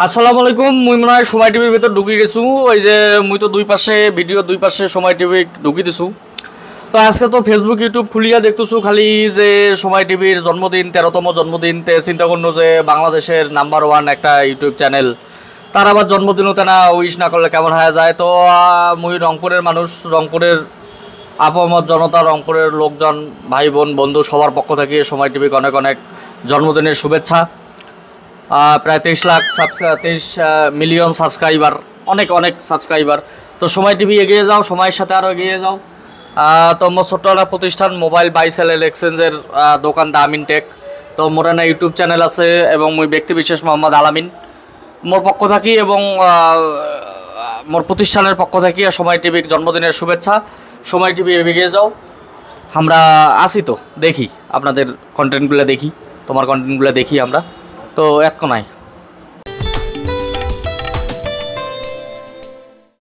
আসসালামু আলাইকুম। মুই মনে হয় সময় টিভির ভিতর ঢুকি গেছু। ওই যে মুই তো দুই পাশে ভিডিও, দুই পাশে সময় টিভি ঢুকি দিছু। তো আজকে তো ফেসবুক ইউটিউব খুলিয়া দেখতেছু খালি যে সময় টিভির জন্মদিন, 13তম জন্মদিন। তে চিন্তা করলো যে বাংলাদেশের নাম্বার 1 একটা ইউটিউব চ্যানেল, তার আবার জন্মদিন হতে না উইশ না করলে কেমন হয়ে যায়। তো মুই রংপুরের মানুষ, রংপুরের আপামর জনতা, রংপুরের লোকজন, ভাই বোন বন্ধু সবার পক্ষ থেকে সময় টিভিকে অনেক অনেক জন্মদিনের শুভেচ্ছা। প্রায় 23 মিলিয়ন সাবস্ক্রাইবার, অনেক অনেক সাবস্ক্রাইবার। তো সময় টিভি এগিয়ে যাও, সময়ের সাথে আরও এগিয়ে যাও। তো মোর ছোট্ট একটা প্রতিষ্ঠান মোবাইল বাই সেল এক্সচেঞ্জের দোকান দা আমিন টেক। তো মোর একটা ইউটিউব চ্যানেল আছে এবং মুই ব্যক্তি বিশেষ মোহাম্মদ আলামিন। মোর পক্ষ থাকি এবং মোর প্রতিষ্ঠানের পক্ষ থেকে সময় টিভির জন্মদিনের শুভেচ্ছা। সময় টিভি এগিয়ে যাও। আমরা আসি, তো দেখি আপনাদের কন্টেন্টগুলো, দেখি তোমার কন্টেন্টগুলো দেখি আমরা। তো এত নাই।